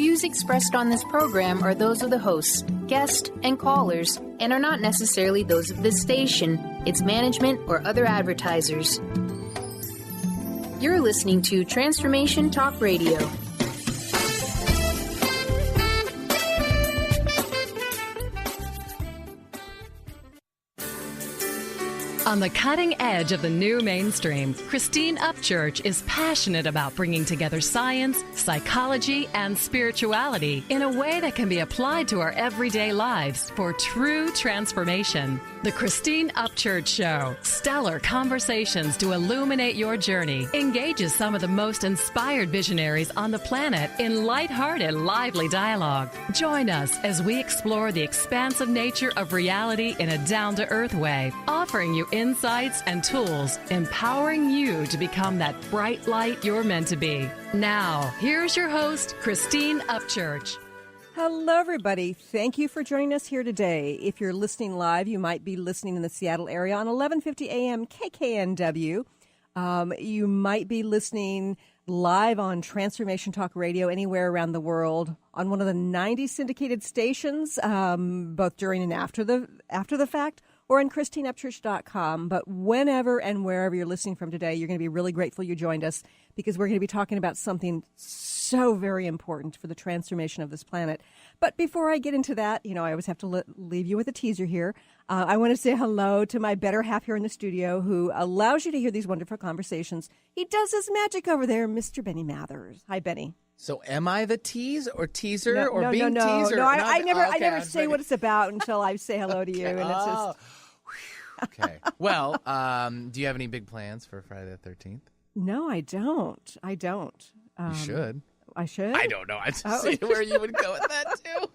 views expressed on this program are those of the hosts, guests, and callers, and are not necessarily those of this station, its management, or other advertisers. You're listening to Transformation Talk Radio. On the cutting edge of the new mainstream, Christine Upchurch is passionate about bringing together science, psychology, and spirituality in a way that can be applied to our everyday lives for true transformation. The Christine Upchurch Show, stellar conversations to illuminate your journey, engages some of the most inspired visionaries on the planet in lighthearted, lively dialogue. Join us as we explore the expansive nature of reality in a down-to-earth way, offering you insights and tools, empowering you to become that bright light you're meant to be. Now, here's your host, Christine Upchurch. Hello, everybody. Thank you for joining us here today. If you're listening live, you might be listening in the Seattle area on 1150 AM KKNW. You might be listening live on Transformation Talk Radio anywhere around the world on one of the 90 syndicated stations, both during and after the fact, or on ChristineUpchurch.com. But whenever and wherever you're listening from today, you're going to be really grateful you joined us, because we're going to be talking about something so very important for the transformation of this planet. But before I get into that, I always have to leave you with a teaser here. I want to say hello to my better half here in the studio, who allows you to hear these wonderful conversations. He does his magic over there, Mr. Benny Mathers. Hi, Benny. So am I the tease or teaser No, teaser? No, I never say what it's about until I say hello to you. Okay. And it's just... Okay. Well, do you have any big plans for Friday the 13th? No, I don't. You should. I should? I don't know. I just see where you would go with that, too.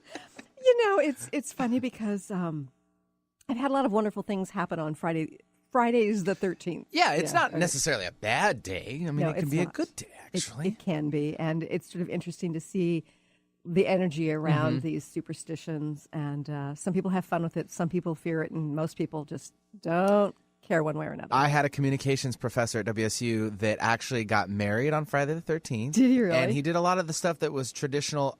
It's funny because I've had a lot of wonderful things happen on Friday. Friday's the 13th. Yeah, it's not necessarily a bad day. I mean, it can be a good day, actually. It can be. And it's sort of interesting to see the energy around these superstitions. And some people have fun with it. Some people fear it. And most people just don't care one way or another. I had a communications professor at WSU that actually got married on Friday the 13th. Did he really? And he did a lot of the stuff that was traditional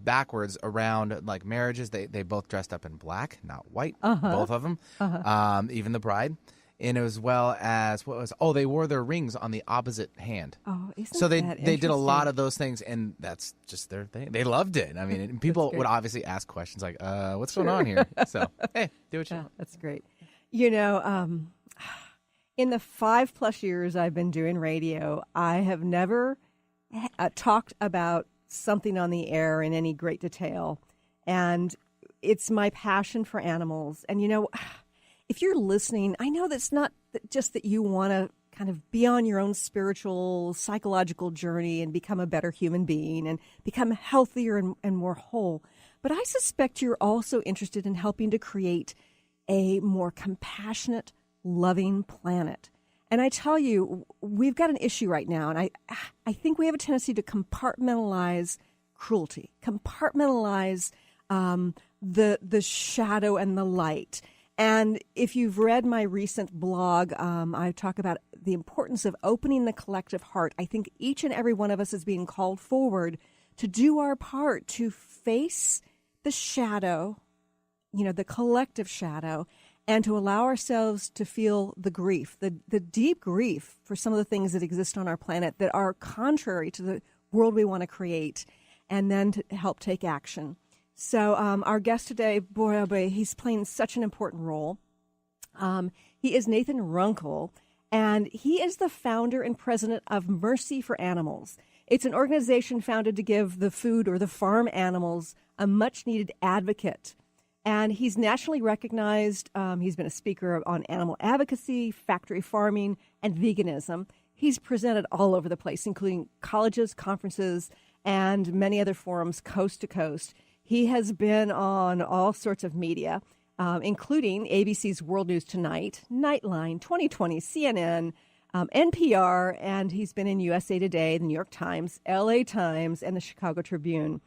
backwards around like marriages. They both dressed up in black, not white, both of them, even the bride. And as well as, they wore their rings on the opposite hand. Oh, isn't so they that did a lot of those things, and that's just their thing. They loved it. I mean, people would obviously ask questions like, what's going on here? So, hey, do what you want. That's great. In the 5+ years I've been doing radio, I have never talked about something on the air in any great detail. And it's my passion for animals. And, if you're listening, I know that's not just that you want to kind of be on your own spiritual, psychological journey and become a better human being and become healthier and more whole. But I suspect you're also interested in helping to create a more compassionate, loving planet. And I tell you, we've got an issue right now, and I think we have a tendency to compartmentalize cruelty, compartmentalize the shadow and the light. And if you've read my recent blog, I talk about the importance of opening the collective heart. I think each and every one of us is being called forward to do our part to face the shadow, the collective shadow, and to allow ourselves to feel the grief, the deep grief for some of the things that exist on our planet that are contrary to the world we want to create, and then to help take action. So our guest today, boy, oh boy, he's playing such an important role. He is Nathan Runkle, and he is the founder and president of Mercy for Animals. It's an organization founded to give the food or the farm animals a much-needed advocate. And he's nationally recognized. He's been a speaker on animal advocacy, factory farming, and veganism. He's presented all over the place, including colleges, conferences, and many other forums coast to coast. He has been on all sorts of media, including ABC's World News Tonight, Nightline, 2020, CNN, NPR, and he's been in USA Today, the New York Times, LA Times, and the Chicago Tribune.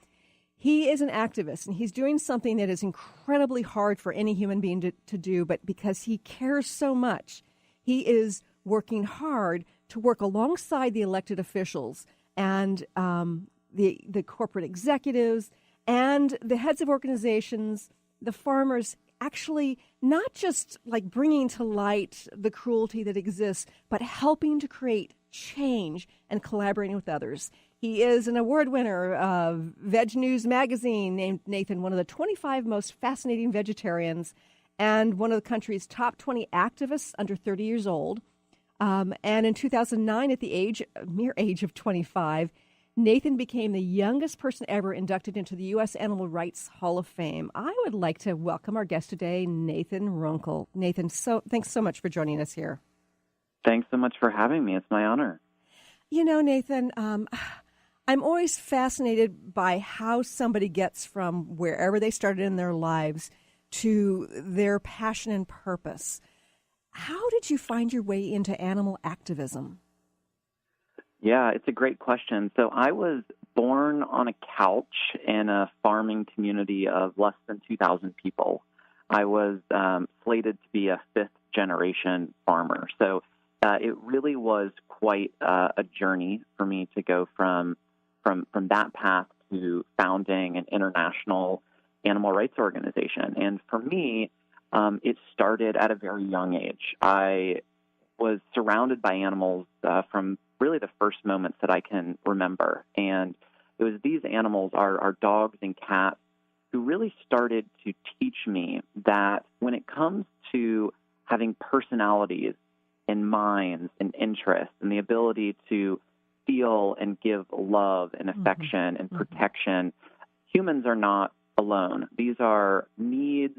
He is an activist, and he's doing something that is incredibly hard for any human being to do, but because he cares so much, he is working hard to work alongside the elected officials and the corporate executives and the heads of organizations, the farmers, actually not just like bringing to light the cruelty that exists, but helping to create change and collaborating with others. He is an award winner of Veg News magazine, named Nathan one of the 25 most fascinating vegetarians and one of the country's top 20 activists under 30 years old. And in 2009, at the mere age of 25, Nathan became the youngest person ever inducted into the U.S. Animal Rights Hall of Fame. I would like to welcome our guest today, Nathan Runkle. Nathan, thanks so much for joining us here. Thanks so much for having me. It's my honor. You know, Nathan, I'm always fascinated by how somebody gets from wherever they started in their lives to their passion and purpose. How did you find your way into animal activism? Yeah, it's a great question. So I was born on a couch in a farming community of less than 2,000 people. I was slated to be a fifth-generation farmer. So it really was quite a journey for me to go from that path to founding an international animal rights organization. And for me, it started at a very young age. I was surrounded by animals from really the first moments that I can remember. And it was these animals, our dogs and cats, who really started to teach me that when it comes to having personalities and minds and interests and the ability to feel and give love and affection and protection, humans are not alone. These are needs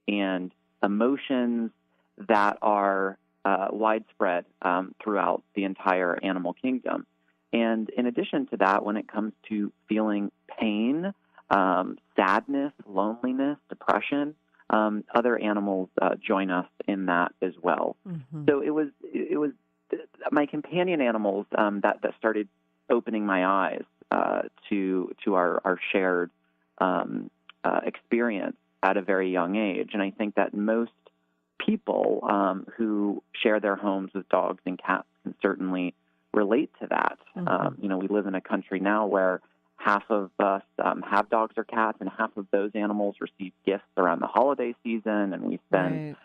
and emotions that are widespread throughout the entire animal kingdom. And in addition to that, when it comes to feeling pain, sadness, loneliness, depression, other animals join us in that as well. So it was my companion animals that started opening my eyes to our shared experience at a very young age. And I think that most people who share their homes with dogs and cats can certainly relate to that. We live in a country now where half of us have dogs or cats, and half of those animals receive gifts around the holiday season, and we spend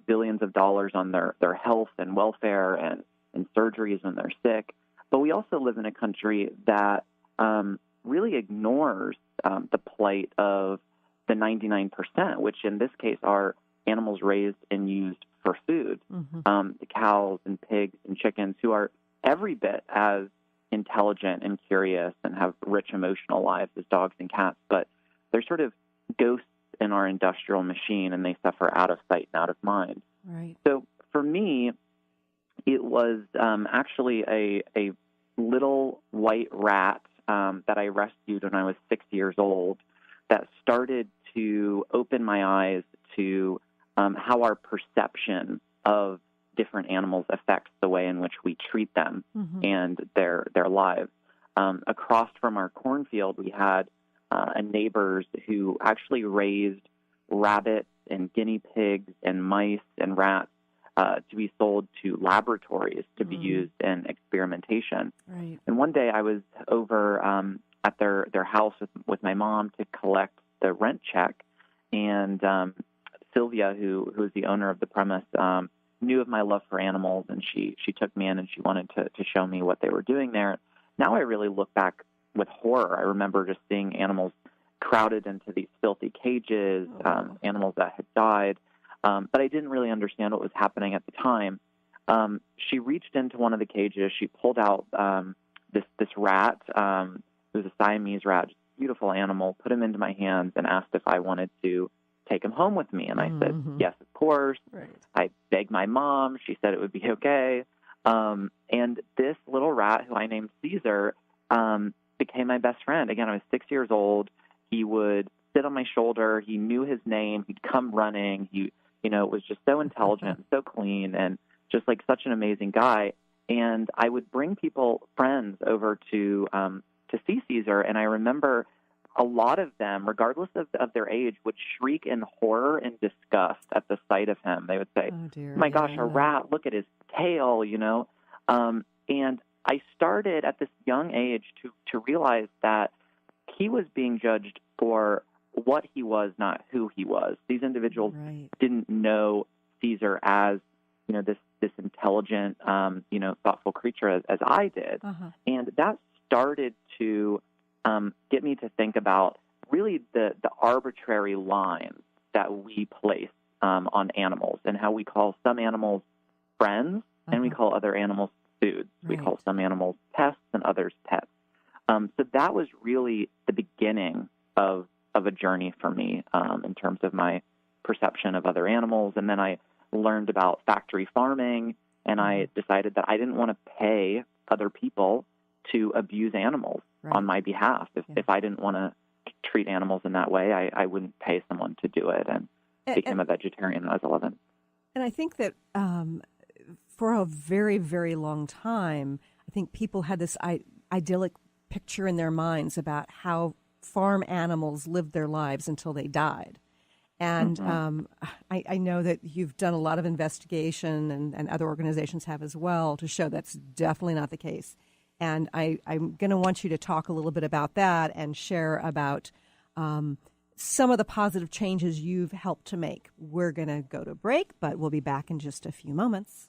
billions of dollars on their health and welfare and surgeries when they're sick. But we also live in a country that really ignores the plight of the 99%, which in this case are animals raised and used for food. The cows and pigs and chickens, who are every bit as intelligent and curious and have rich emotional lives as dogs and cats, but they're sort of ghosts in our industrial machine, and they suffer out of sight and out of mind. Right. So for me, it was actually a little white rat that I rescued when I was 6 years old that started to open my eyes to how our perception of different animals affects the way in which we treat them and their lives. Across from our cornfield, we had neighbors who actually raised rabbits and guinea pigs and mice and rats to be sold to laboratories to be used in experimentation. Right. And one day I was over at their house with my mom to collect the rent check, and Sylvia, who is the owner of the premise, knew of my love for animals, and she took me in and she wanted to show me what they were doing there. Now I really look back with horror. I remember just seeing animals crowded into these filthy cages, animals that had died, but I didn't really understand what was happening at the time. She reached into one of the cages. She pulled out this rat. It was a Siamese rat, just a beautiful animal, put him into my hands and asked if I wanted to take him home with me. And I said, yes, of course. Right. I begged my mom. She said it would be okay. And this little rat, who I named Caesar, became my best friend. Again, I was 6 years old. He would sit on my shoulder. He knew his name. He'd come running. He, was just so intelligent, so clean, and just like such an amazing guy. And I would bring friends over to see Caesar. And I remember a lot of them, regardless of their age, would shriek in horror and disgust at the sight of him. They would say, "Oh, dear, my gosh, a rat, look at his tail," And I started at this young age to realize that he was being judged for what he was, not who he was. These individuals didn't know Caesar as, this intelligent, thoughtful creature as I did. And that started to get me to think about really the arbitrary lines that we place on animals, and how we call some animals friends and we call other animals foods. We call some animals pests and others pets. So that was really the beginning of a journey for me in terms of my perception of other animals. And then I learned about factory farming, and I decided that I didn't want to pay other people to abuse animals on my behalf. If I didn't want to treat animals in that way, I wouldn't pay someone to do it, and became a vegetarian when I was 11. And I think that for a very, very long time, I think people had this idyllic picture in their minds about how farm animals lived their lives until they died. And I know that you've done a lot of investigation, and other organizations have as well, to show that's definitely not the case. And I'm going to want you to talk a little bit about that and share about some of the positive changes you've helped to make. We're going to go to break, but we'll be back in just a few moments.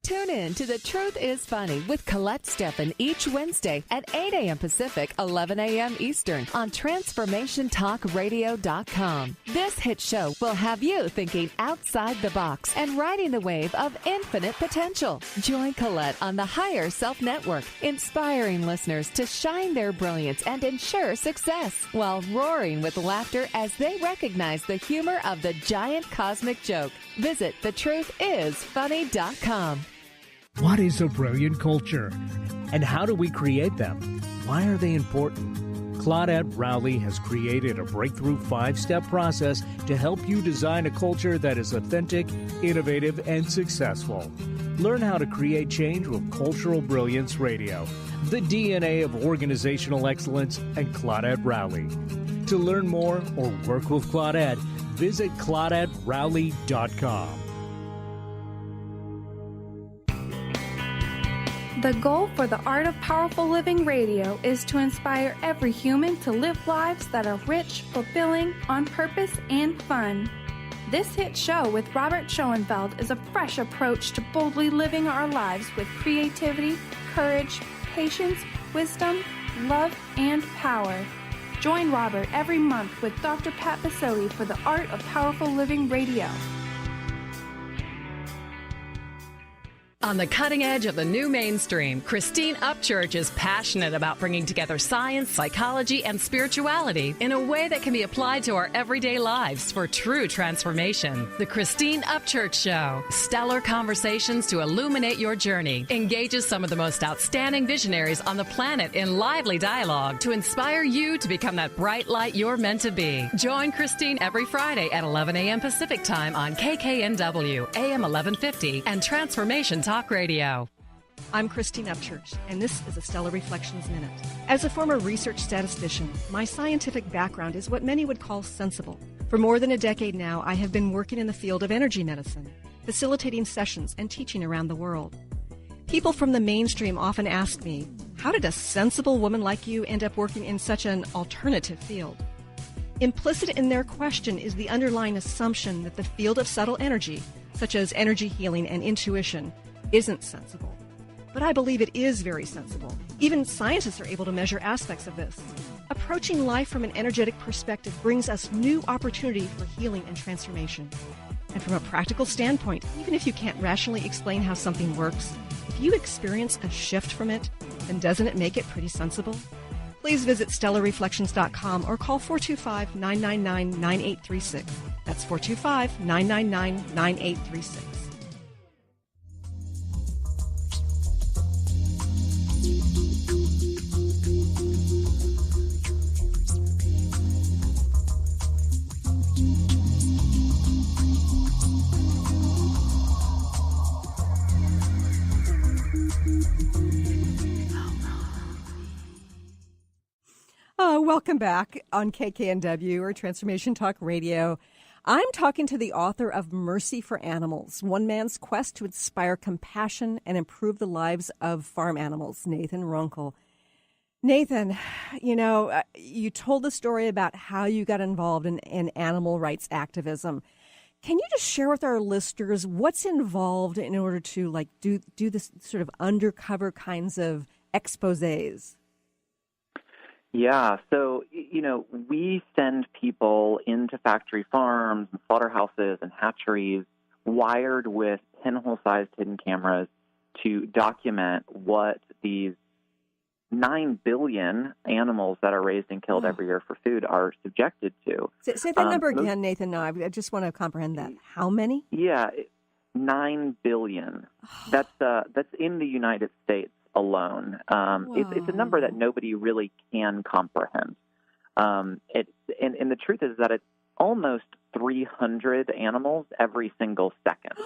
Tune in to The Truth is Funny with Colette Steffen each Wednesday at 8 a.m. Pacific, 11 a.m. Eastern on TransformationTalkRadio.com. This hit show will have you thinking outside the box and riding the wave of infinite potential. Join Colette on the Higher Self Network, inspiring listeners to shine their brilliance and ensure success while roaring with laughter as they recognize the humor of the giant cosmic joke. Visit thetruthисfunny.com. What is a brilliant culture? And how do we create them? Why are they important? Claudette Rowley has created a breakthrough 5-step process to help you design a culture that is authentic, innovative, and successful. Learn how to create change with Cultural Brilliance Radio, the DNA of organizational excellence, and Claudette Rowley. To learn more or work with Claudette, visit ClaudetteRowley.com. The goal for the Art of Powerful Living Radio is to inspire every human to live lives that are rich, fulfilling, on purpose, and fun. This hit show with Robert Schoenfeld is a fresh approach to boldly living our lives with creativity, courage, patience, wisdom, love, and power. Join Robert every month with Dr. Pat Basotti for the Art of Powerful Living Radio. On the cutting edge of the new mainstream, Christine Upchurch is passionate about bringing together science, psychology, and spirituality in a way that can be applied to our everyday lives for true transformation. The Christine Upchurch Show, stellar conversations to illuminate your journey, engages some of the most outstanding visionaries on the planet in lively dialogue to inspire you to become that bright light you're meant to be. Join Christine every Friday at 11 a.m. Pacific Time on KKNW, AM 1150, and Transformation Talk Radio. I'm Christine Upchurch, and this is a Stellar Reflections Minute. As a former research statistician, my scientific background is what many would call sensible. For more than a decade now, I have been working in the field of energy medicine, facilitating sessions and teaching around the world. People from the mainstream often ask me, how did a sensible woman like you end up working in such an alternative field? Implicit in their question is the underlying assumption that the field of subtle energy, such as energy healing and intuition, isn't sensible. But I believe it is very sensible. Even scientists are able to measure aspects of this. Approaching life from an energetic perspective brings us new opportunity for healing and transformation. And from a practical standpoint, even if you can't rationally explain how something works, if you experience a shift from it, then doesn't it make it pretty sensible? Please visit StellarReflections.com or call 425-999-9836. That's 425-999-9836. Welcome back on KKNW or Transformation Talk Radio. I'm talking to the author of Mercy for Animals, One Man's Quest to Inspire Compassion and Improve the Lives of Farm Animals, Nathan Runkle. Nathan, you told the story about how you got involved in animal rights activism. Can you just share with our listeners what's involved in order to do this sort of undercover kinds of exposés? Yeah, so, we send people into factory farms and slaughterhouses and hatcheries wired with pinhole-sized hidden cameras to document what these 9 billion animals that are raised and killed every year for food are subjected to. Say that number again, Nathan. No, I just want to comprehend that. How many? Yeah, 9 billion. That's in the United States alone. It's a number that nobody really can comprehend. And the truth is that it's almost 300 animals every single second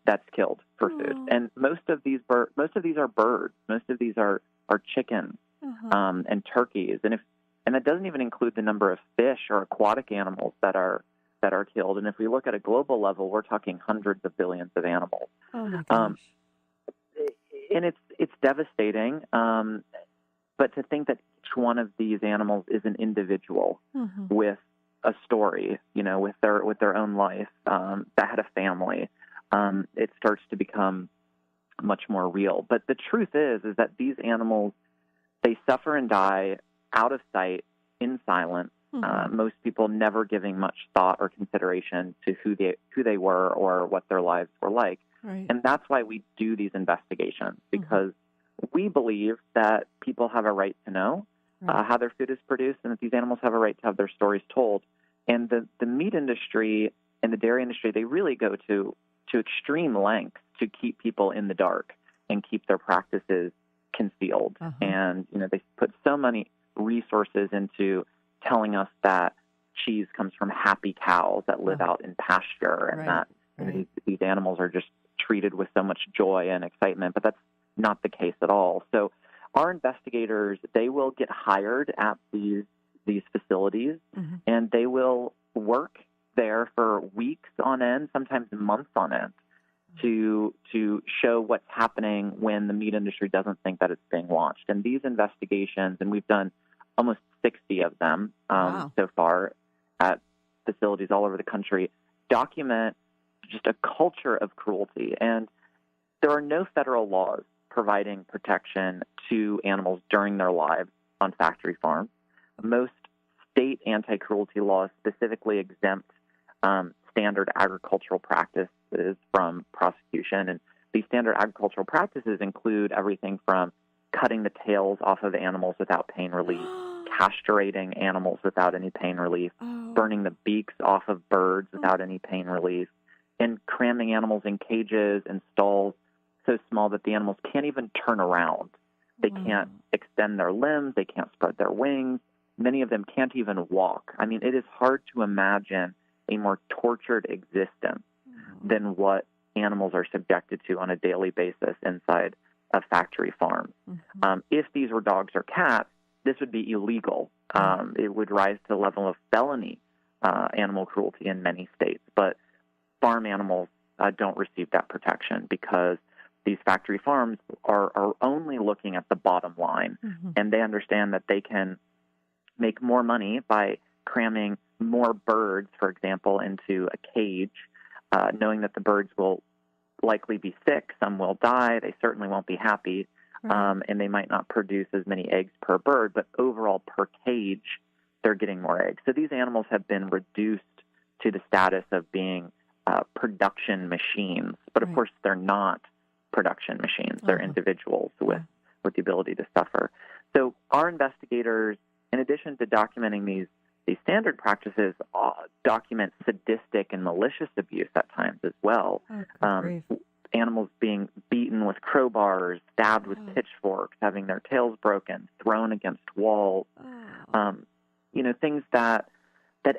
that's killed for food. And most of these are birds. Most of these are chickens and turkeys. And that doesn't even include the number of fish or aquatic animals that are killed. And if we look at a global level, we're talking hundreds of billions of animals. Oh my gosh. And it's devastating. But to think that each one of these animals is an individual with a story, with their own life, that had a family, it starts to become much more real. But the truth is that these animals, they suffer and die out of sight, in silence. Most people never giving much thought or consideration to who they were or what their lives were like. Right. And that's why we do these investigations, because we believe that people have a right to know how their food is produced, and that these animals have a right to have their stories told. And the meat industry and the dairy industry, they really go to extreme lengths to keep people in the dark and keep their practices concealed. And, they put so many resources into telling us that cheese comes from happy cows that live out in pasture, and that these animals are just treated with so much joy and excitement, but that's not the case at all. So our investigators, they will get hired at these facilities, and they will work there for weeks on end, sometimes months on end, to show what's happening when the meat industry doesn't think that it's being launched. And these investigations, and we've done almost 60 of them so far at facilities all over the country, document just a culture of cruelty. And there are no federal laws providing protection to animals during their lives on factory farms. Most state anti-cruelty laws specifically exempt standard agricultural practices from prosecution. And these standard agricultural practices include everything from cutting the tails off of animals without pain relief, castrating animals without any pain relief, burning the beaks off of birds without any pain relief, and cramming animals in cages and stalls so small that the animals can't even turn around. They can't extend their limbs. They can't spread their wings. Many of them can't even walk. I mean, it is hard to imagine a more tortured existence than what animals are subjected to on a daily basis inside of factory farms. If these were dogs or cats, this would be illegal. It would rise to the level of felony animal cruelty in many states. But farm animals don't receive that protection because these factory farms are only looking at the bottom line, and they understand that they can make more money by cramming more birds, for example, into a cage, knowing that the birds will likely be sick, some will die, they certainly won't be happy, and they might not produce as many eggs per bird, but overall per cage, they're getting more eggs. So these animals have been reduced to the status of being production machines, but of course they're not production machines. They're individuals with the ability to suffer. So our investigators, in addition to documenting these standard practices, document sadistic and malicious abuse at times as well. Animals being beaten with crowbars, stabbed with pitchforks, having their tails broken, thrown against walls. Things that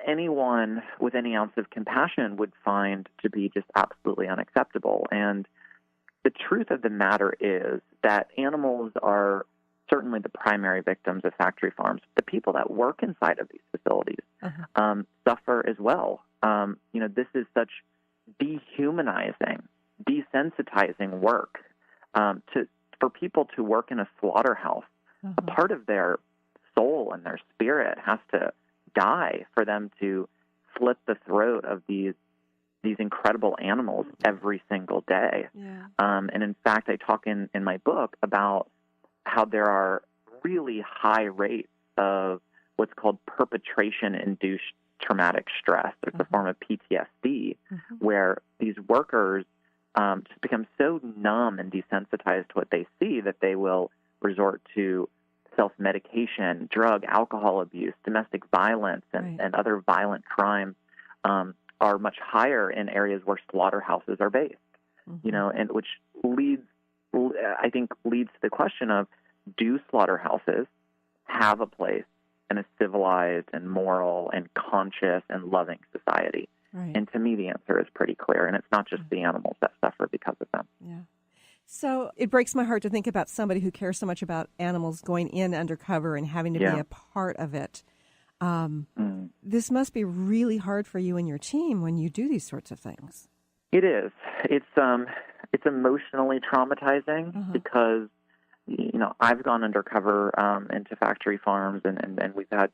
anyone with any ounce of compassion would find to be just absolutely unacceptable. And the truth of the matter is that animals are certainly the primary victims of factory farms. The people that work inside of these facilities suffer as well. This is such dehumanizing, desensitizing work. For people to work in a slaughterhouse, a part of their soul and their spirit has to die for them to slit the throat of these incredible animals every single day. Yeah. And in fact, I talk in my book about how there are really high rates of what's called perpetration-induced traumatic stress. It's a form of PTSD where these workers just become so numb and desensitized to what they see that they will resort to self-medication, drug, alcohol abuse, domestic violence, and other violent crimes are much higher in areas where slaughterhouses are based. And which leads to the question of, do slaughterhouses have a place in a civilized and moral and conscious and loving society? Right. And to me, the answer is pretty clear, and it's not just the animals that suffer because of them. Yeah. So it breaks my heart to think about somebody who cares so much about animals going in undercover and having to be a part of it. This must be really hard for you and your team when you do these sorts of things. It is. It's emotionally traumatizing because, I've gone undercover into factory farms, and we've had,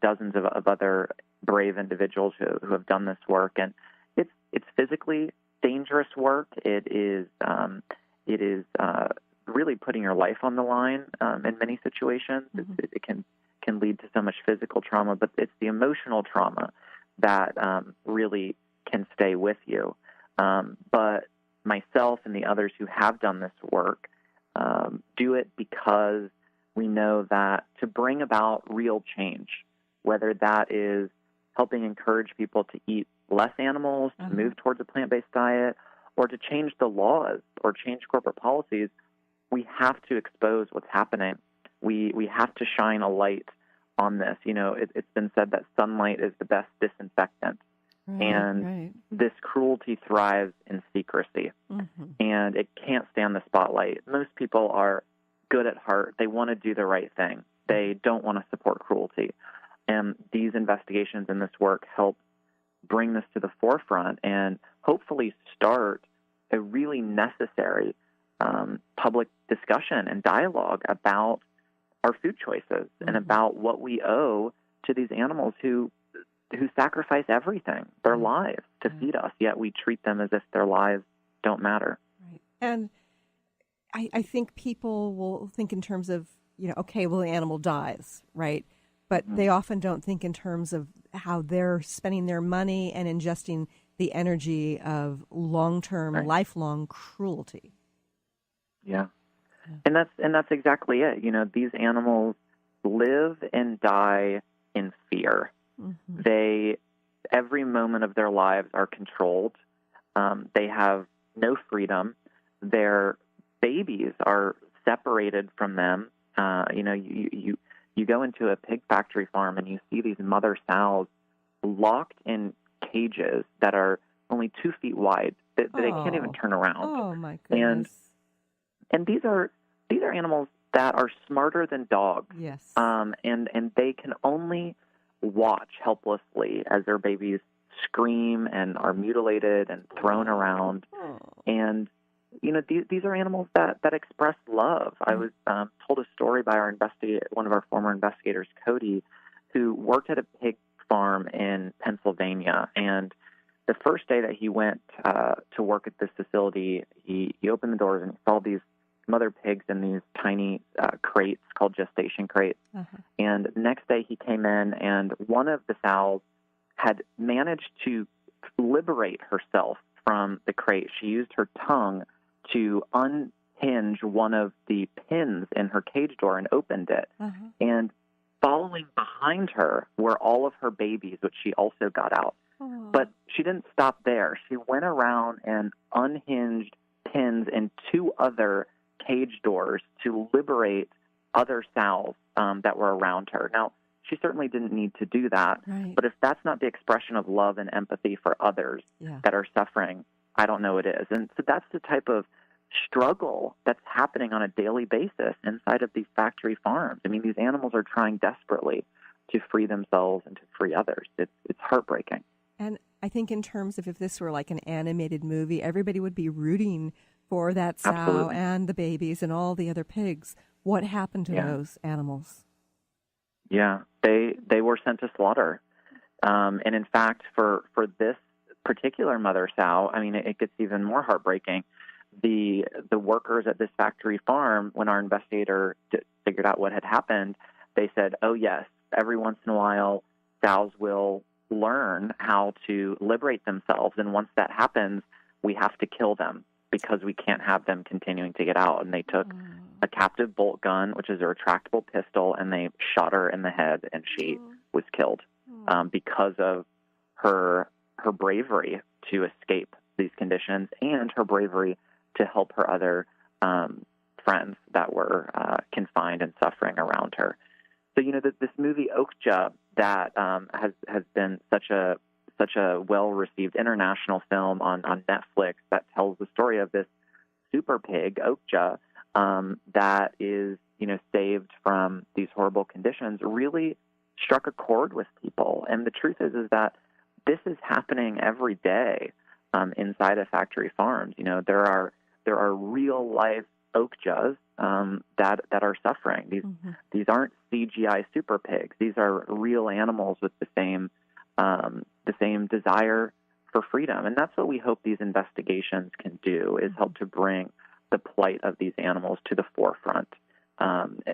dozens of other brave individuals who have done this work, and it's physically dangerous work. It is really putting your life on the line in many situations. It can lead to so much physical trauma, but it's the emotional trauma that really can stay with you. But myself and the others who have done this work do it because we know that to bring about real change, whether that is helping encourage people to eat less animals, to move towards a plant-based diet, or to change the laws or change corporate policies, we have to expose what's happening. We have to shine a light on this. It's been said that sunlight is the best disinfectant. And this cruelty thrives in secrecy, and it can't stand the spotlight. Most people are good at heart. They want to do the right thing. They don't want to support cruelty. And these investigations and this work help bring this to the forefront and hopefully start a really necessary public discussion and dialogue about our food choices and about what we owe to these animals who sacrifice everything, their lives, to feed us, yet we treat them as if their lives don't matter. Right. And I think people will think in terms of, okay, well, the animal dies, right? But they often don't think in terms of how they're spending their money and ingesting the energy of long-term, lifelong cruelty. Yeah. And that's exactly it. These animals live and die in fear. They, every moment of their lives, are controlled. They have no freedom. Their babies are separated from them. You go into a pig factory farm and you see these mother sows locked in cages that are only 2 feet wide. They can't even turn around. Oh my goodness! And these are animals that are smarter than dogs. Yes. And they can only watch helplessly as their babies scream and are mutilated and thrown around. And these are animals that express love. I was told a story by one of our former investigators, Cody, who worked at a pig farm in Pennsylvania. And the first day that he went to work at this facility, he opened the doors and he saw these mother pigs in these tiny crates called gestation crates. And the next day he came in, and one of the sows had managed to liberate herself from the crate. She used her tongue to unhinge one of the pins in her cage door and opened it. And following behind her were all of her babies, which she also got out. But she didn't stop there. She went around and unhinged pins in 2 other cage doors to liberate other sows that were around her. Now, she certainly didn't need to do that, but if that's not the expression of love and empathy for others that are suffering, I don't know what it is. And so that's the type of struggle that's happening on a daily basis inside of these factory farms. I mean, these animals are trying desperately to free themselves and to free others. It's heartbreaking. And I think in terms of if this were like an animated movie, everybody would be rooting for that sow Absolutely. and the babies and all the other pigs. What happened to those animals? Yeah, they were sent to slaughter. And in fact, for this particular mother sow, I mean, it gets even more heartbreaking. The workers at this factory farm, when our investigator figured out what had happened, they said, oh, yes, every once in a while, sows will learn how to liberate themselves. And once that happens, we have to kill them because we can't have them continuing to get out. And they took a captive bolt gun, which is a retractable pistol, and they shot her in the head, and she was killed because of her bravery to escape these conditions and her bravery to help her other friends that were confined and suffering around her. So, this movie Okja that has been such a well-received international film on Netflix that tells the story of this super pig, Okja, that is, saved from these horrible conditions, really struck a chord with people. And the truth is that this is happening every day inside of factory farms. There are real life Okjas that are suffering. These aren't CGI super pigs. These are real animals with the same desire for freedom. And that's what we hope these investigations can do, is help to bring the plight of these animals to the forefront.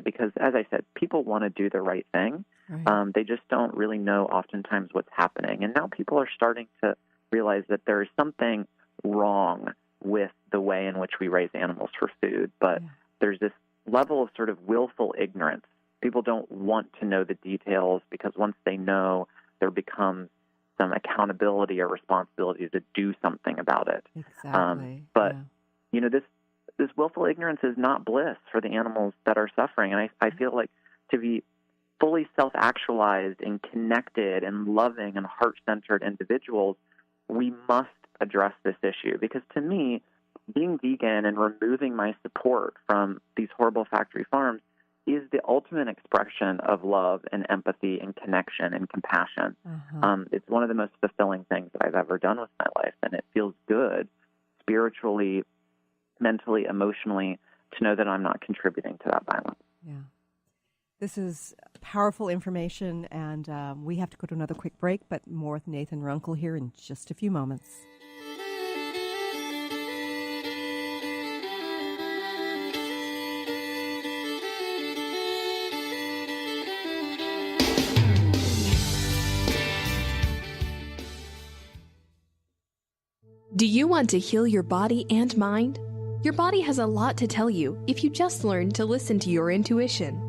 Because, as I said, people want to do the right thing. Right. They just don't really know oftentimes what's happening. And now people are starting to realize that there is something wrong with the way in which we raise animals for food. But there's this level of sort of willful ignorance. People don't want to know the details because once they know, there becomes some accountability or responsibility to do something about it. Exactly. But this willful ignorance is not bliss for the animals that are suffering. And I feel like to be fully self-actualized and connected and loving and heart-centered individuals, we must address this issue. Because to me, being vegan and removing my support from these horrible factory farms is the ultimate expression of love and empathy and connection and compassion. It's one of the most fulfilling things that I've ever done with my life, and it feels good spiritually, mentally, emotionally, to know that I'm not contributing to that violence. Yeah. This is powerful information, and we have to go to another quick break, but more with Nathan Runkle here in just a few moments. Do you want to heal your body and mind? Your body has a lot to tell you if you just learn to listen to your intuition.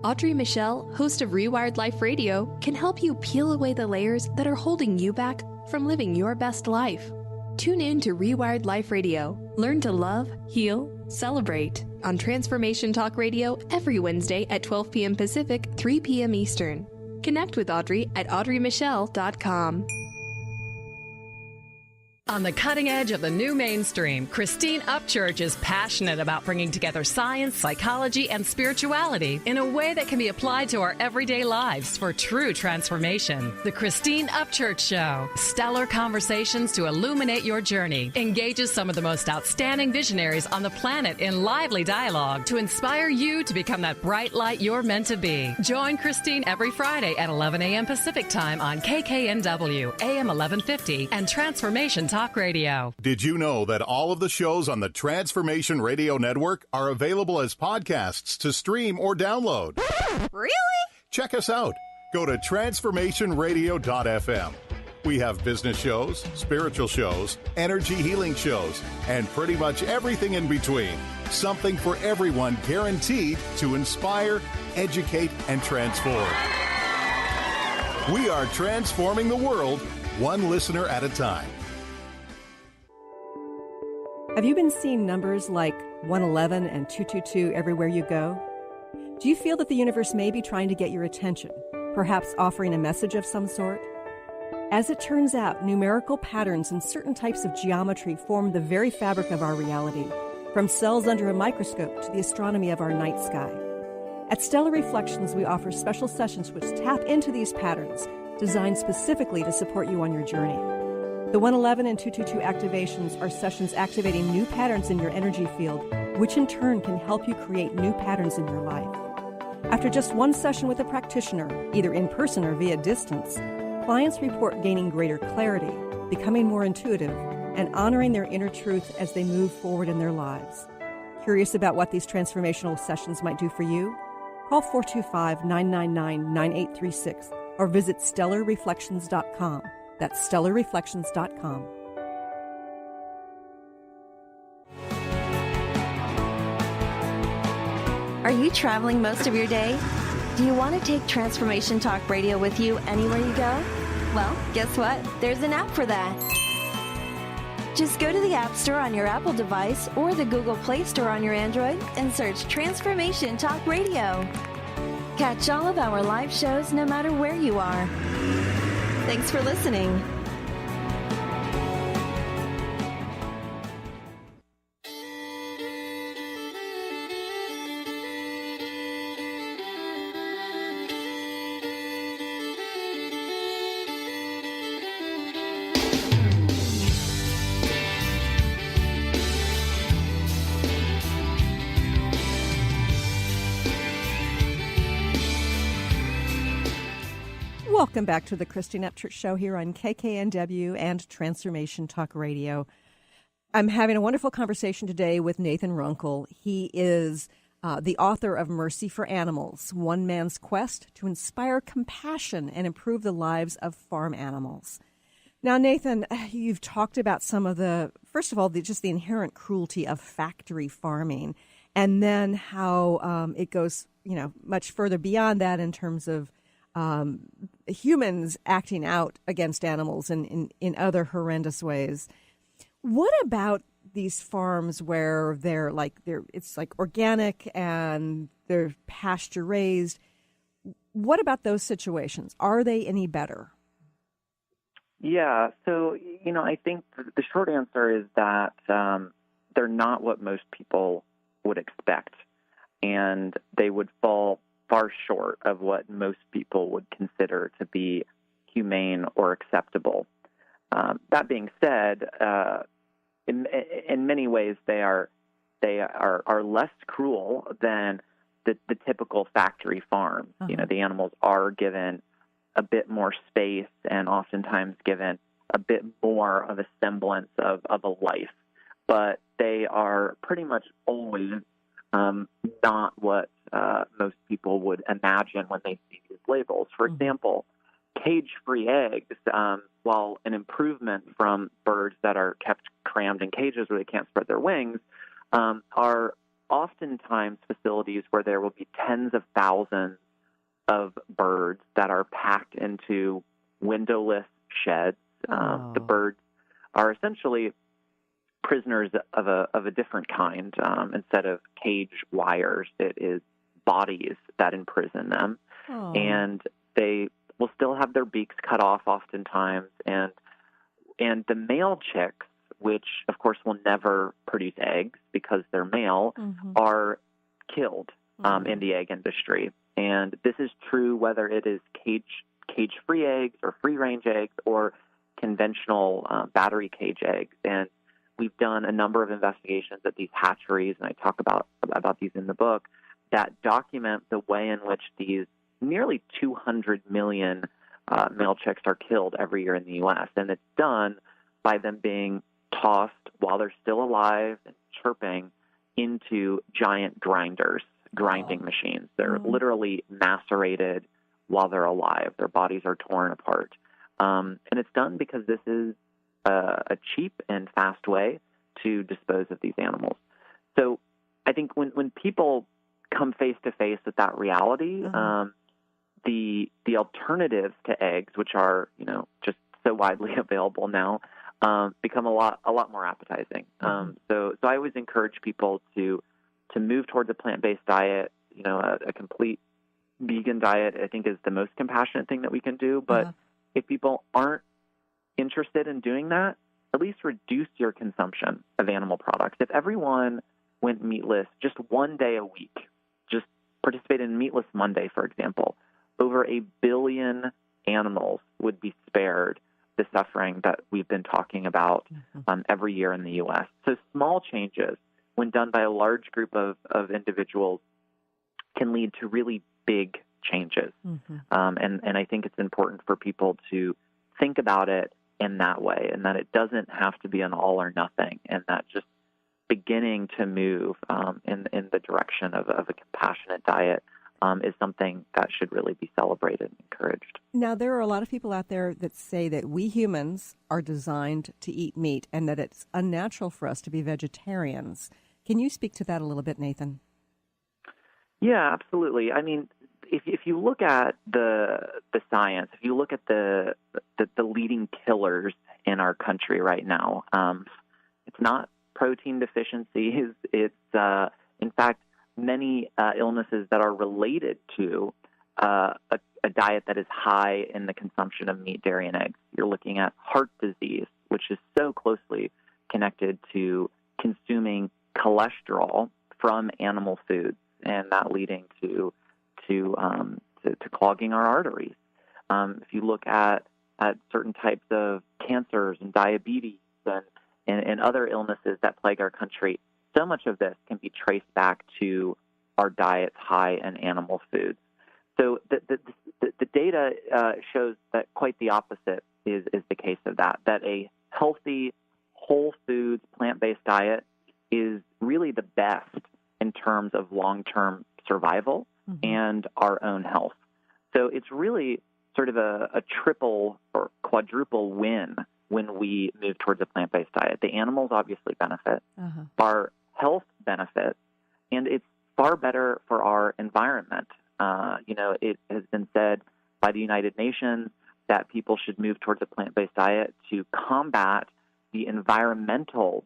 Audrey Michelle, host of Rewired Life Radio, can help you peel away the layers that are holding you back from living your best life. Tune in to Rewired Life Radio. Learn to love, heal, celebrate on Transformation Talk Radio every Wednesday at 12 p.m. Pacific, 3 p.m. Eastern. Connect with Audrey at audreymichelle.com. On the cutting edge of the new mainstream, Christine Upchurch is passionate about bringing together science, psychology, and spirituality in a way that can be applied to our everyday lives for true transformation. The Christine Upchurch Show, stellar conversations to illuminate your journey, engages some of the most outstanding visionaries on the planet in lively dialogue to inspire you to become that bright light you're meant to be. Join Christine every Friday at 11 a.m. Pacific Time on KKNW, AM 1150, and Transformation Talk Radio. Did you know that all of the shows on the Transformation Radio Network are available as podcasts to stream or download? Really? Check us out. Go to transformationradio.fm. We have business shows, spiritual shows, energy healing shows, and pretty much everything in between. Something for everyone, guaranteed to inspire, educate, and transform. We are transforming the world, one listener at a time. Have you been seeing numbers like 111 and 222 everywhere you go? Do you feel that the universe may be trying to get your attention, perhaps offering a message of some sort? As it turns out, numerical patterns and certain types of geometry form the very fabric of our reality. from cells under a microscope to the astronomy of our night sky. At Stellar Reflections, we offer special sessions which tap into these patterns, designed specifically to support you on your journey. The 111 and 222 activations are sessions activating new patterns in your energy field, which in turn can help you create new patterns in your life. After just one session with a practitioner, either in person or via distance, clients report gaining greater clarity, becoming more intuitive, and honoring their inner truth as they move forward in their lives. Curious about what these transformational sessions might do for you? Call 425-999-9836 or visit stellarreflections.com. That's stellarreflections.com. Are you traveling most of your day? Do you want to take Transformation Talk Radio with you anywhere you go? Well, guess what? There's an app for that. Just go to the App Store on your Apple device or the Google Play Store on your Android and search Transformation Talk Radio. Catch all of our live shows no matter where you are. Thanks for listening. Welcome back to the Christine Upchurch Show here on KKNW and Transformation Talk Radio. I'm having a wonderful conversation today with Nathan Runkle. He is the author of Mercy for Animals, One Man's Quest to Inspire Compassion and Improve the Lives of Farm Animals. Now, Nathan, you've talked about some of the, first of all, just the inherent cruelty of factory farming, and then how it goes, much further beyond that in terms of humans acting out against animals in other horrendous ways. What about these farms where it's organic and they're pasture raised? What about those situations? Are they any better? Yeah, so, I think the short answer is that they're not what most people would expect, and they would fall far short of what most people would consider to be humane or acceptable. That being said, in many ways they are less cruel than the typical factory farm. Uh-huh. The animals are given a bit more space and oftentimes given a bit more of a semblance of a life, but they are pretty much always not what most people would imagine when they see these labels. For example, cage-free eggs, while an improvement from birds that are kept crammed in cages where they can't spread their wings, are oftentimes facilities where there will be tens of thousands of birds that are packed into windowless sheds. The birds are essentially prisoners of a different kind. Instead of cage wires, it is bodies that imprison them. And they will still have their beaks cut off oftentimes, and the male chicks, which of course will never produce eggs because they're male, are killed in the egg industry. And this is true whether it is cage-free eggs or free-range eggs or conventional battery cage eggs. And we've done a number of investigations at these hatcheries, and I talk about these in the book, that document the way in which these nearly 200 million male chicks are killed every year in the U.S., and it's done by them being tossed while they're still alive and chirping into giant grinding machines. They're literally macerated while they're alive. Their bodies are torn apart. And it's done because this is a cheap and fast way to dispose of these animals. So I think when people come face to face with that reality, the alternatives to eggs, which are just so widely available now, become a lot more appetizing. So I always encourage people to move towards a plant-based diet. A complete vegan diet, I think, is the most compassionate thing that we can do. But if people aren't interested in doing that, at least reduce your consumption of animal products. If everyone went meatless just one day a week, just participated in Meatless Monday, for example, over 1 billion animals would be spared the suffering that we've been talking about every year in the U.S. So small changes, when done by a large group of individuals, can lead to really big changes. And I think it's important for people to think about it in that way, and that it doesn't have to be an all or nothing, and that just beginning to move in the direction of a compassionate diet is something that should really be celebrated and encouraged. Now, there are a lot of people out there that say that we humans are designed to eat meat and that it's unnatural for us to be vegetarians. Can you speak to that a little bit, Nathan? Yeah, absolutely. I mean, if you look at the science, if you look at the leading killers in our country right now, it's not protein deficiencies. It's, in fact, many illnesses that are related to a diet that is high in the consumption of meat, dairy, and eggs. You're looking at heart disease, which is so closely connected to consuming cholesterol from animal foods, and that leading to clogging our arteries. If you look at certain types of cancers and diabetes and other illnesses that plague our country, so much of this can be traced back to our diets high in animal foods. So the data shows that quite the opposite is the case of that a healthy, whole foods, plant-based diet is really the best in terms of long-term survival and our own health. So it's really sort of a triple or quadruple win when we move towards a plant-based diet. The animals obviously benefit, our health benefits, and it's far better for our environment. It has been said by the United Nations that people should move towards a plant-based diet to combat the environmental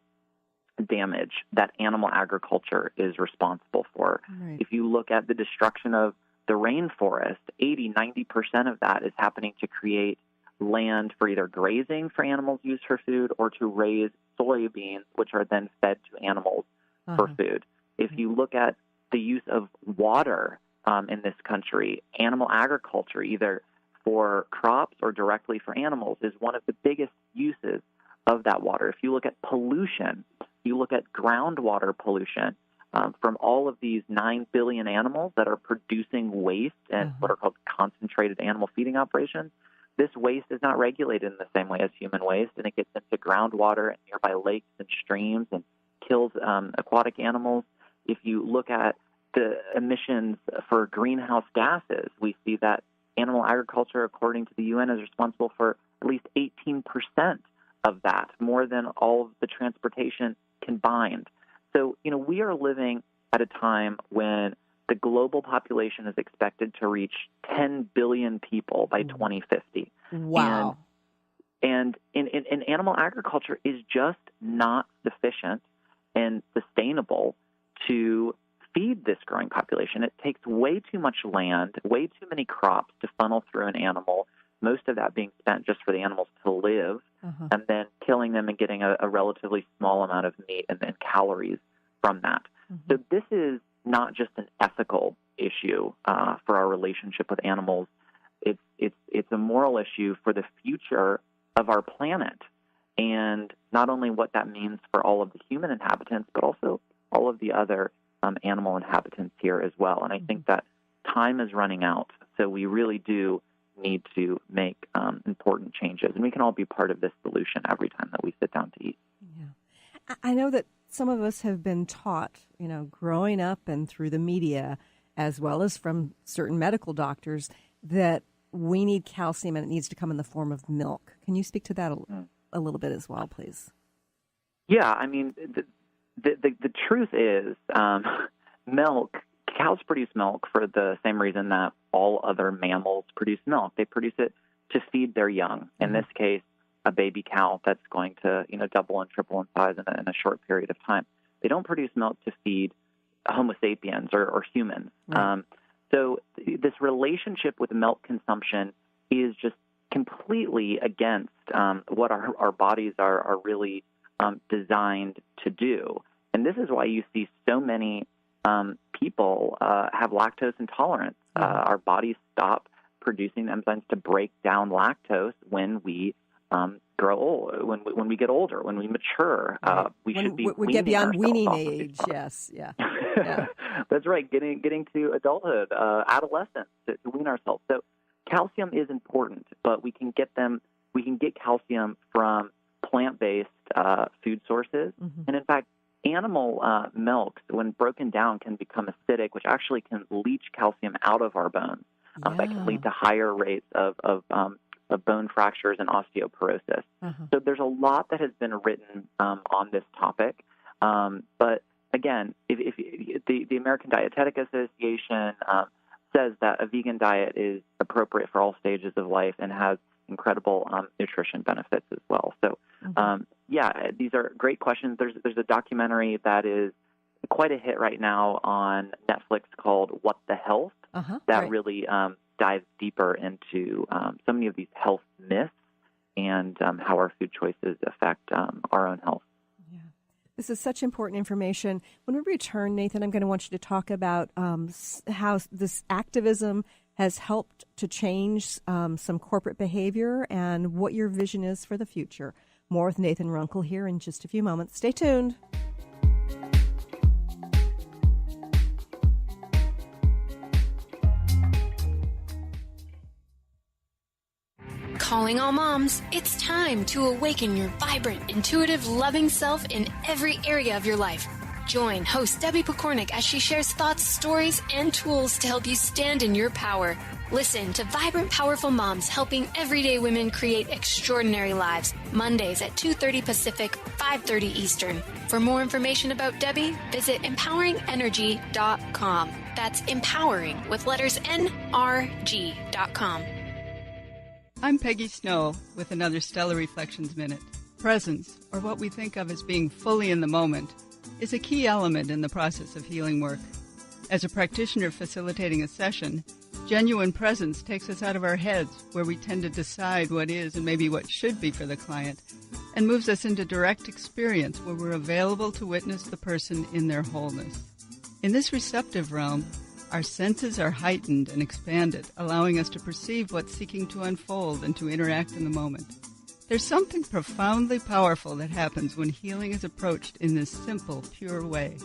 damage that animal agriculture is responsible for. Right. If you look at the destruction of the rainforest, 80-90% of that is happening to create land for either grazing for animals used for food or to raise soybeans, which are then fed to animals for food. If you look at the use of water in this country, animal agriculture, either for crops or directly for animals, is one of the biggest uses of that water. If you look at pollution, you look at groundwater pollution from all of these 9 billion animals that are producing waste and what are called concentrated animal feeding operations. This waste is not regulated in the same way as human waste, and it gets into groundwater and nearby lakes and streams and kills aquatic animals. If you look at the emissions for greenhouse gases, we see that animal agriculture, according to the UN, is responsible for at least 18% of that, more than all of the transportation combined. So, we are living at a time when the global population is expected to reach 10 billion people by 2050. Wow. And in animal agriculture is just not sufficient and sustainable to feed this growing population. It takes way too much land, way too many crops to funnel through an animal, most of that being spent just for the animals to live, and then killing them and getting a relatively small amount of meat and then calories from that. So this is not just an ethical issue for our relationship with animals. It's a moral issue for the future of our planet, and not only what that means for all of the human inhabitants, but also all of the other animal inhabitants here as well. And I think that time is running out, so we really do need to make important changes, and we can all be part of this solution every time that we sit down to eat. Yeah, I know that some of us have been taught, growing up and through the media, as well as from certain medical doctors, that we need calcium and it needs to come in the form of milk. Can you speak to that a little bit as well, please? Yeah, I mean, the truth is milk, cows produce milk for the same reason that all other mammals produce milk. They produce it to feed their young. In this case, a baby cow that's going to, double and triple in size in a short period of time. They don't produce milk to feed Homo sapiens or humans. Right. So this relationship with milk consumption is just completely against what our bodies are really designed to do. And this is why you see so many people have lactose intolerance. Our bodies stop producing enzymes to break down lactose when we grow old, when we get older, when we mature. We get beyond weaning age. Yes, yeah. That's right. Getting to adulthood, adolescence, to wean ourselves. So calcium is important, but we can get calcium from plant-based food sources, and in fact, animal milks, when broken down, can become acidic, which actually can leach calcium out of our bones. That can lead to higher rates of bone fractures and osteoporosis. So there's a lot that has been written on this topic. But again, if the American Dietetic Association says that a vegan diet is appropriate for all stages of life and has incredible nutrition benefits as well. So, these are great questions. There's a documentary that is quite a hit right now on Netflix called What the Health that really dives deeper into so many of these health myths and how our food choices affect our own health. Yeah. This is such important information. When we return, Nathan, I'm going to want you to talk about how this activism has helped to change some corporate behavior and what your vision is for the future. More with Nathan Runkle here in just a few moments. Stay tuned. Calling all moms, it's time to awaken your vibrant, intuitive, loving self in every area of your life. Join host Debbie Pokornik as she shares thoughts, stories, and tools to help you stand in your power. Listen to Vibrant, Powerful Moms helping everyday women create extraordinary lives. Mondays at 2:30 Pacific, 5:30 Eastern. For more information about Debbie, visit empoweringenergy.com. That's empowering with letters NRG.com. I'm Peggy Snow with another Stellar Reflections Minute. Presence, or what we think of as being fully in the moment, is a key element in the process of healing work. As a practitioner facilitating a session, genuine presence takes us out of our heads, where we tend to decide what is and maybe what should be for the client, and moves us into direct experience where we're available to witness the person in their wholeness. In this receptive realm, our senses are heightened and expanded, allowing us to perceive what's seeking to unfold and to interact in the moment. There's something profoundly powerful that happens when healing is approached in this simple, pure way.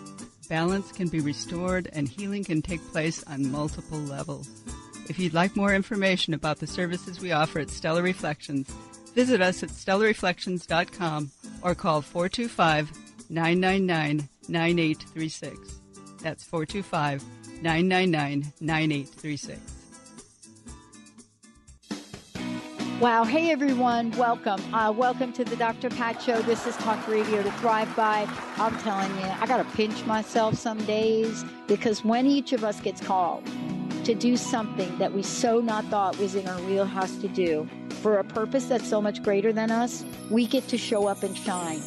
Balance can be restored and healing can take place on multiple levels. If you'd like more information about the services we offer at Stellar Reflections, visit us at stellarreflections.com or call 425-999-9836. That's 425-999-9836. Wow. Hey, everyone. Welcome. Welcome to the Dr. Pat Show. This is Talk Radio to Thrive By. I'm telling you, I got to pinch myself some days, because when each of us gets called to do something that we so not thought was in our wheelhouse to do for a purpose that's so much greater than us, we get to show up and shine.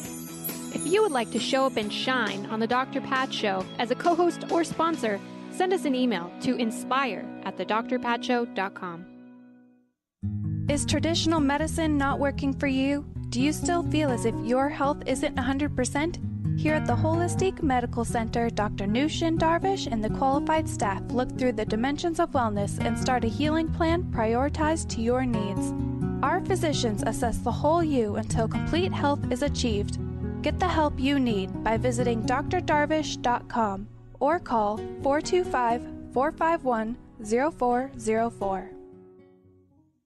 If you would like to show up and shine on the Dr. Pat Show as a co-host or sponsor, send us an email to inspire@thedrpatshow.com. Is traditional medicine not working for you? Do you still feel as if your health isn't 100%? Here at the Holistic Medical Center, Dr. Nushin Darvish and the qualified staff look through the dimensions of wellness and start a healing plan prioritized to your needs. Our physicians assess the whole you until complete health is achieved. Get the help you need by visiting drdarvish.com or call 425-451-0404.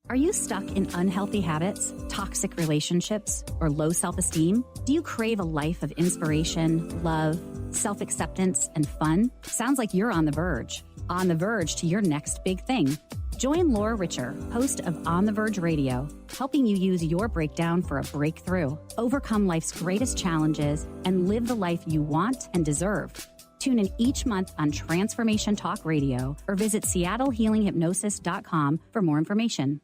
Are you stuck in unhealthy habits, toxic relationships, or low self-esteem? Do you crave a life of inspiration, love, self-acceptance, and fun? Sounds like you're on the verge to your next big thing. Join Laura Richer, host of On the Verge Radio, helping you use your breakdown for a breakthrough, overcome life's greatest challenges, and live the life you want and deserve. Tune in each month on Transformation Talk Radio or visit SeattleHealingHypnosis.com for more information.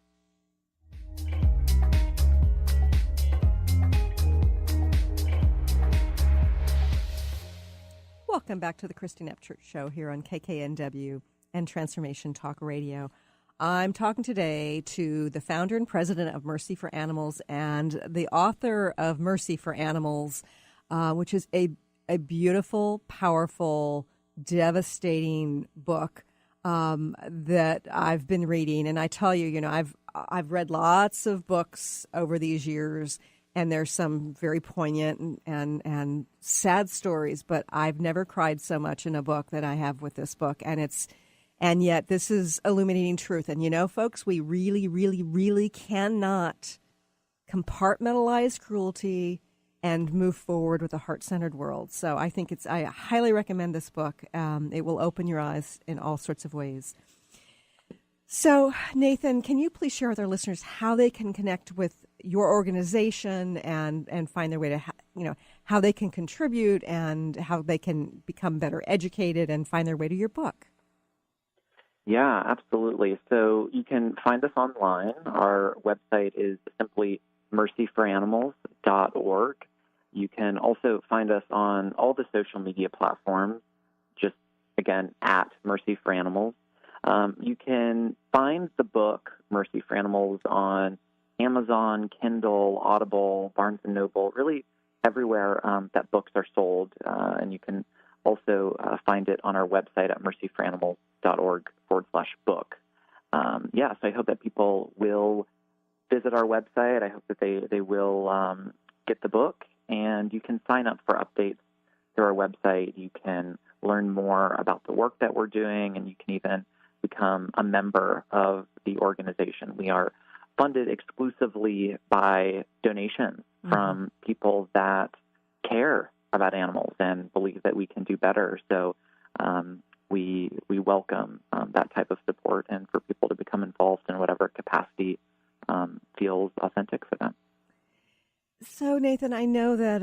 Welcome back to the Christine Upchurch Show here on KKNW and Transformation Talk Radio. I'm talking today to the founder and president of Mercy for Animals and the author of Mercy for Animals, which is a a beautiful, powerful, devastating book that I've been reading. And I tell you, I've read lots of books over these years, and there's some very poignant and sad stories, but I've never cried so much in a book that I have with this book. And yet this is illuminating truth. And folks, we really, really, really cannot compartmentalize cruelty and move forward with a heart-centered world. So I highly recommend this book. It will open your eyes in all sorts of ways. So, Nathan, can you please share with our listeners how they can connect with your organization and find their way to, how they can contribute and how they can become better educated and find their way to your book? Yeah, absolutely. So you can find us online. Our website is simply mercyforanimals.org. You can also find us on all the social media platforms, just, again, at Mercy for Animals. You can find the book, Mercy for Animals, on Amazon, Kindle, Audible, Barnes & Noble, really everywhere that books are sold. And you can also find it on our website at mercyforanimals.org/book. So I hope that people will visit our website. I hope that they will get the book. And you can sign up for updates through our website. You can learn more about the work that we're doing, and you can even become a member of the organization. We are funded exclusively by donations from people that care about animals and believe that we can do better. So we welcome that type of support and for people to become involved in whatever capacity feels authentic for them. So, Nathan, I know that,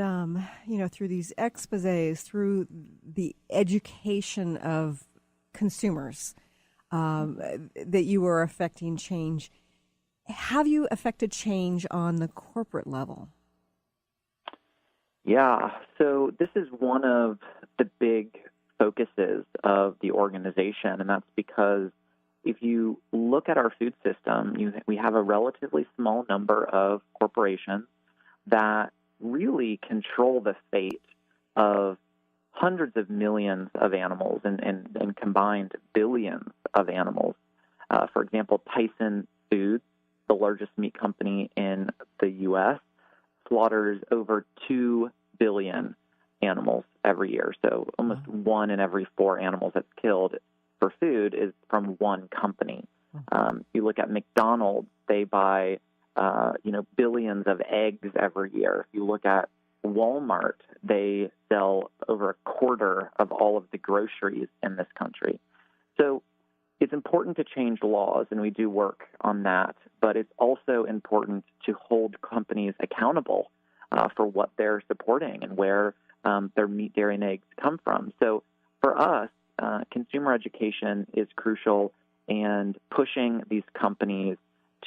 through these exposés, through the education of consumers, that you are affecting change. Have you affected change on the corporate level? Yeah, so this is one of the big focuses of the organization, and that's because if you look at our food system, we have a relatively small number of corporations that really control the fate of hundreds of millions of animals and combined billions of animals. For example, Tyson Foods, the largest meat company in the U.S., slaughters over 2 billion animals every year. So almost 1 in every 4 animals that's killed for food is from one company. You look at McDonald's, they buy billions of eggs every year. If you look at Walmart, they sell over a quarter of all of the groceries in this country. So it's important to change laws, and we do work on that, but it's also important to hold companies accountable for what they're supporting and where their meat, dairy, and eggs come from. So for us, consumer education is crucial, and pushing these companies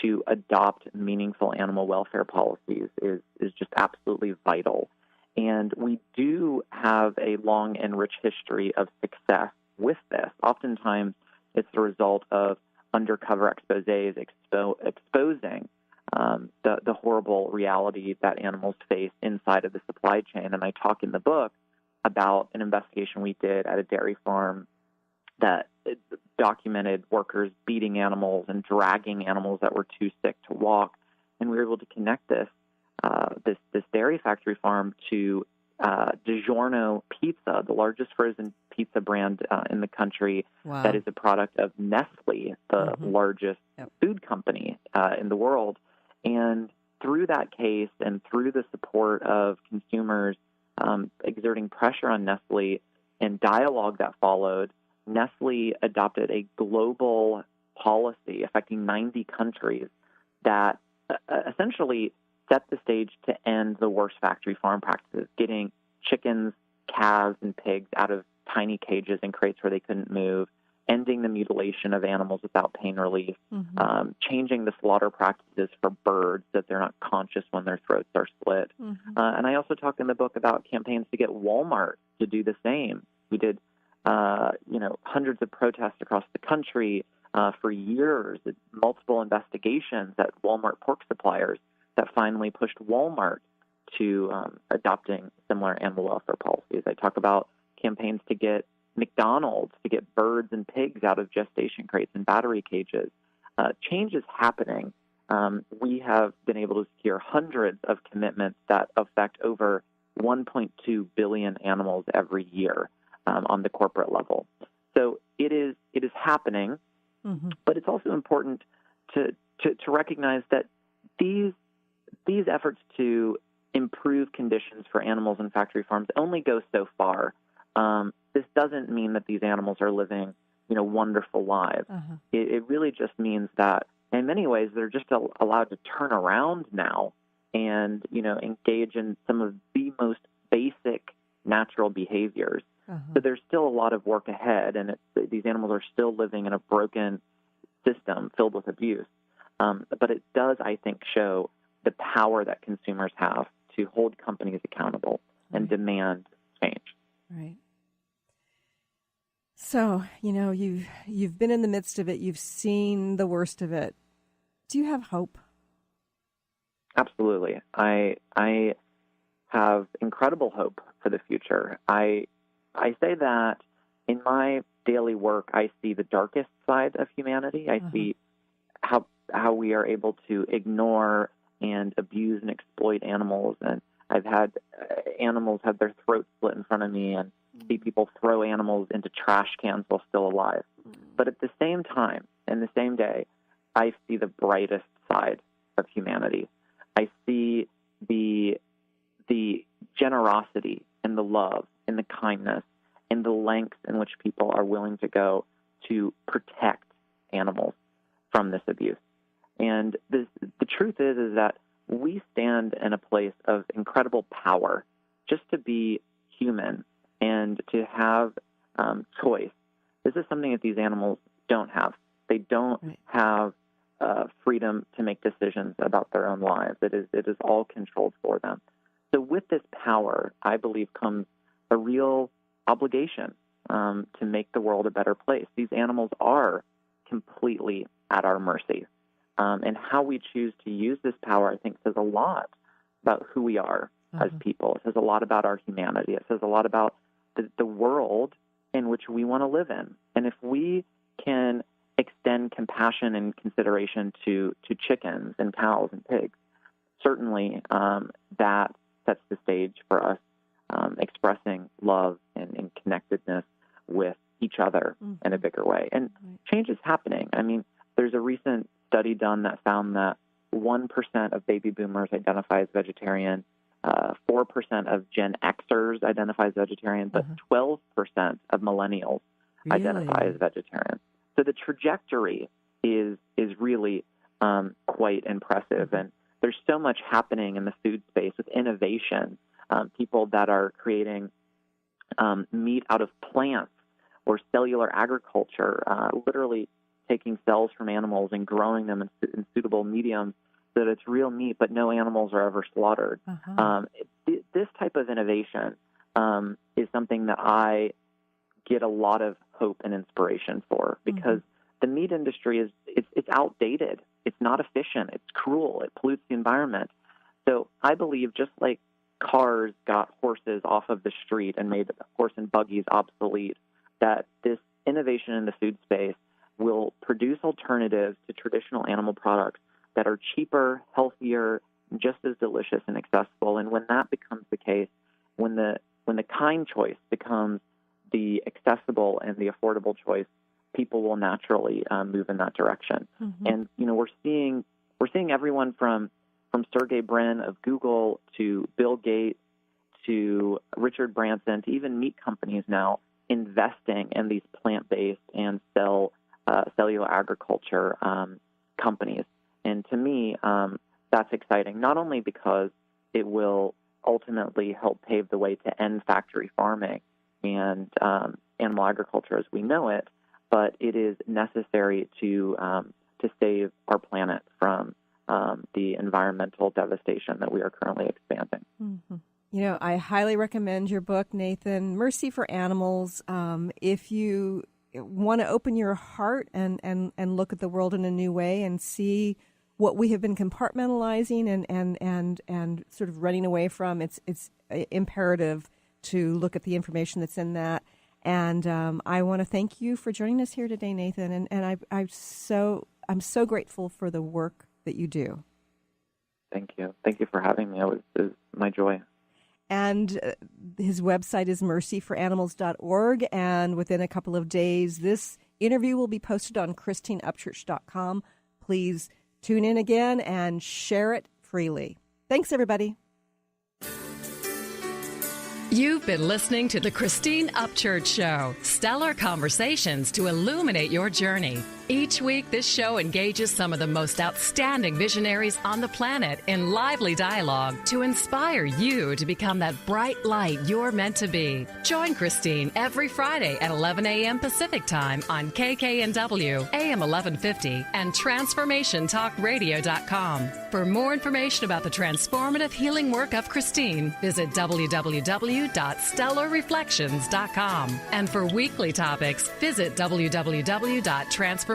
to adopt meaningful animal welfare policies is just absolutely vital. And we do have a long and rich history of success with this. Oftentimes, it's the result of undercover exposés exposing the horrible reality that animals face inside of the supply chain. And I talk in the book about an investigation we did at a dairy farm that documented workers beating animals and dragging animals that were too sick to walk. And we were able to connect this dairy factory farm to DiGiorno Pizza, the largest frozen pizza brand in the country. Wow. That is a product of Nestle, the largest food company in the world. And through that case and through the support of consumers exerting pressure on Nestle and dialogue that followed, Nestle adopted a global policy affecting 90 countries that essentially set the stage to end the worst factory farm practices, getting chickens, calves, and pigs out of tiny cages and crates where they couldn't move, ending the mutilation of animals without pain relief, changing the slaughter practices for birds that they're not conscious when their throats are slit. And I also talk in the book about campaigns to get Walmart to do the same. We did hundreds of protests across the country for years, multiple investigations at Walmart pork suppliers that finally pushed Walmart to adopting similar animal welfare policies. I talk about campaigns to get McDonald's to get birds and pigs out of gestation crates and battery cages. Change is happening. We have been able to secure hundreds of commitments that affect over 1.2 billion animals every year on the corporate level. So it is happening, but it's also important to recognize that these efforts to improve conditions for animals in factory farms only go so far. This doesn't mean that these animals are living, wonderful lives. It really just means that in many ways they're just allowed to turn around now and, engage in some of the most basic natural behaviors. So there's still a lot of work ahead, and these animals are still living in a broken system filled with abuse. But it does, I think, show the power that consumers have to hold companies accountable and demand change. Right. So, you've been in the midst of it. You've seen the worst of it. Do you have hope? Absolutely. I have incredible hope for the future. I say that in my daily work, I see the darkest side of humanity. I see how we are able to ignore and abuse and exploit animals. And I've had animals have their throats split in front of me and see people throw animals into trash cans while still alive. But at the same time, in the same day, I see the brightest side of humanity. I see the generosity and the love and the kindness and the lengths in which people are willing to go to protect animals from this abuse. And the truth is that we stand in a place of incredible power just to be human and to have choice. This is something that these animals don't have. They don't have freedom to make decisions about their own lives. It is all controlled for them. So with this power, I believe, comes a real obligation to make the world a better place. These animals are completely at our mercy. And how we choose to use this power, I think, says a lot about who we are as people. It says a lot about our humanity. It says a lot about the world in which we want to live in. And if we can extend compassion and consideration to chickens and cows and pigs, certainly that sets the stage for us expressing love and connectedness with each other in a bigger way. And change is happening. I mean, there's a recent study done that found that 1% of baby boomers identify as vegetarian, 4% of Gen Xers identify as vegetarian, but 12% of millennials identify as vegetarian. So the trajectory is really quite impressive. And there's so much happening in the food space with innovation, people that are creating meat out of plants or cellular agriculture, literally taking cells from animals and growing them in suitable mediums so that it's real meat, but no animals are ever slaughtered. This type of innovation is something that I get a lot of hope and inspiration for, because the meat industry it's outdated. It's not efficient. It's cruel. It pollutes the environment. So I believe just like cars got horses off of the street and made horse and buggies obsolete, that this innovation in the food space will produce alternatives to traditional animal products that are cheaper, healthier, just as delicious and accessible. And when that becomes the case, when the kind choice becomes the accessible and the affordable choice, people will naturally move in that direction. And we're seeing everyone from Sergey Brin of Google to Bill Gates to Richard Branson to even meat companies now investing in these plant-based and cellular agriculture companies. And to me, that's exciting, not only because it will ultimately help pave the way to end factory farming and animal agriculture as we know it, but it is necessary to save our planet from the environmental devastation that we are currently experiencing. I highly recommend your book, Nathan, Mercy for Animals. If you want to open your heart and look at the world in a new way and see what we have been compartmentalizing and sort of running away from. It's imperative to look at the information that's in that. And I want to thank you for joining us here today, Nathan. And I'm so grateful for the work that you do. Thank you. Thank you for having me. It was my joy. And his website is mercyforanimals.org. And within a couple of days, this interview will be posted on ChristineUpchurch.com. Please tune in again and share it freely. Thanks, everybody. You've been listening to the Christine Upchurch Show, stellar conversations to illuminate your journey. Each week, this show engages some of the most outstanding visionaries on the planet in lively dialogue to inspire you to become that bright light you're meant to be. Join Christine every Friday at 11 a.m. Pacific Time on KKNW, AM 1150, and TransformationTalkRadio.com. For more information about the transformative healing work of Christine, visit www.stellarreflections.com. And for weekly topics, visit www.transformationtalkradio.com.